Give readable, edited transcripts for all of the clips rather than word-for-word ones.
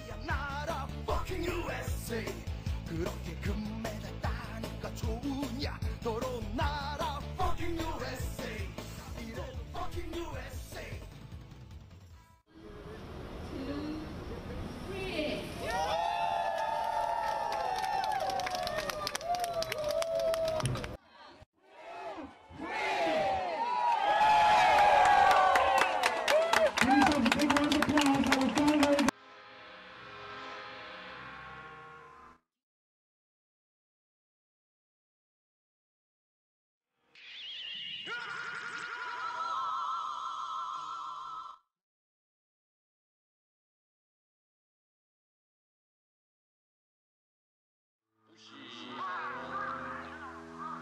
야 나라 fucking USA 그렇게 금메달 따니까 좋으냐 더러운 나라 fucking USA 이래도 fucking USA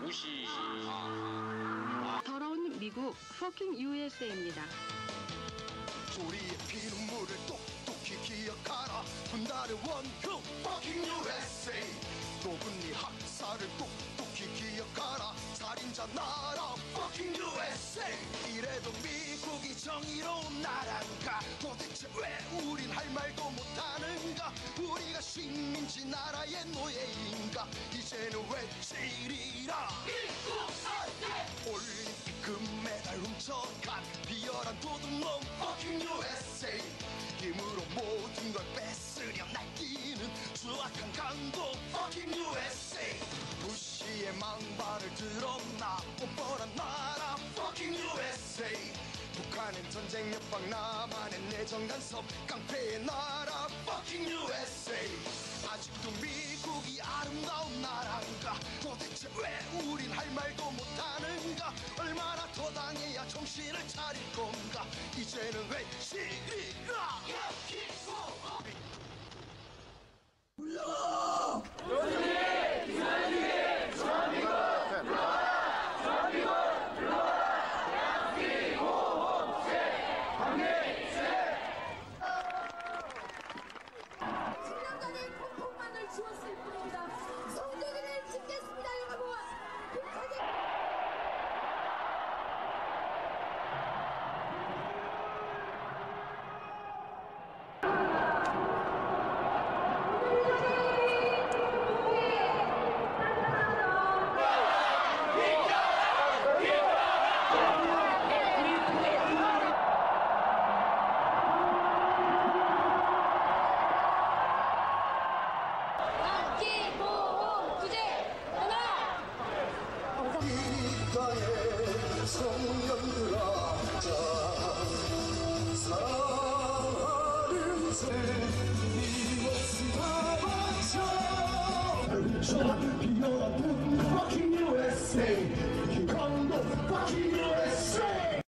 무시. 더러운 미국 fucking USA입니다. 우리의 피눈물을 똑똑히 기억하라 분단의 원흉 fucking USA 도군니 학살을 똑똑히 기억하라 살인자 나라 fucking USA 이래도 미국이 정의로운 나라인가 도대체 왜 우린 할 말도 못하는가 우리가 식민지 나라의 노예인가 이제는 외치리라 미국 안돼 올림픽 금메달 훔쳐간 비열한 도둑놈 fucking USA 힘으로 모든 걸 뺏으려 날뛰는 추악한 강도 fucking USA 부시의 망발을 들었나 뻔뻔한 나라 fucking USA 북한은 전쟁 옆방 남한은 내정 간섭 깡패의 나라 fucking USA 아직도 미국이 아름다운 나라인가 도대체 왜 우린 할 말도 못하는가 얼마나 더 당해야 정신을 차릴 건가 이제는 외치리라 불러 교수님 기사님 대한민국 불러라 대한민국 불러라 대한민국 강민세 10년 전에 콩콩만을 주었을 뿐입니다. 성적인을 짓겠습니다, 여러분. 북한의 청년들아 자 사랑하는 새 이것이 다 바쳐 저 비열한 fucking USA 김강도 fucking USA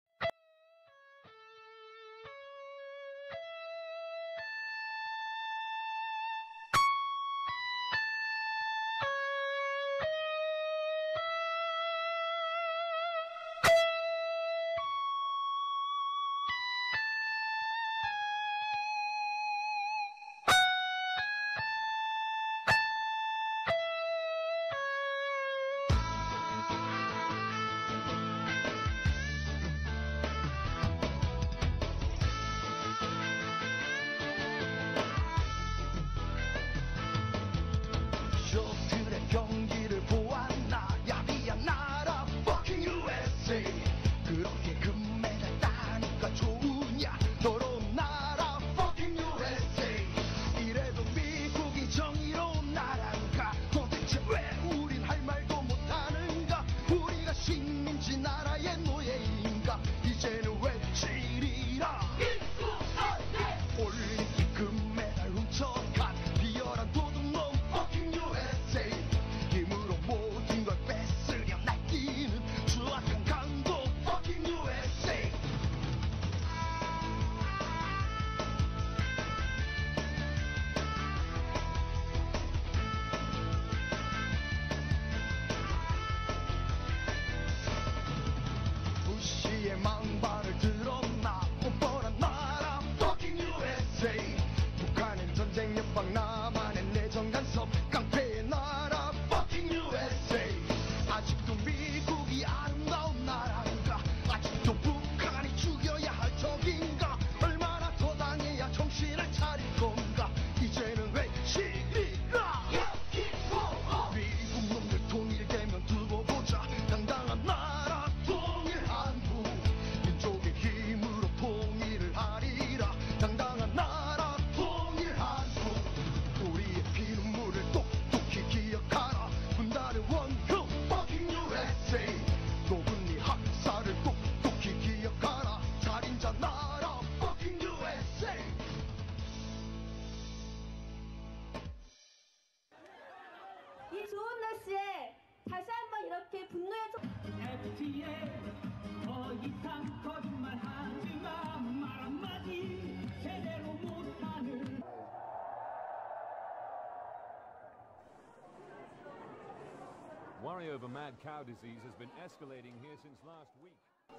over mad cow disease has been escalating here since last week.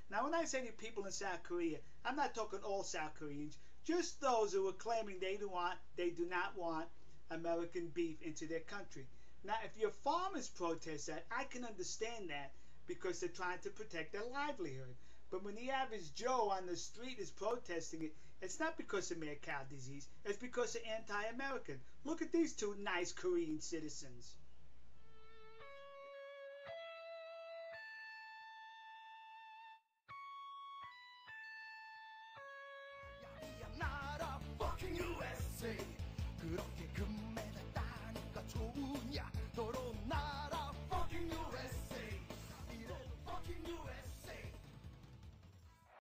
Now, when I say to people in South Korea, I'm not talking all South Koreans, just those who are claiming they do not want American beef into their country. Now, if your farmers protest that, I can understand that because they're trying to protect their livelihood. But when the average Joe on the street is protesting it, it's not because of mad cow disease, it's because they're anti-American. Look at these two nice Korean citizens. 나라 fucking USA 그렇게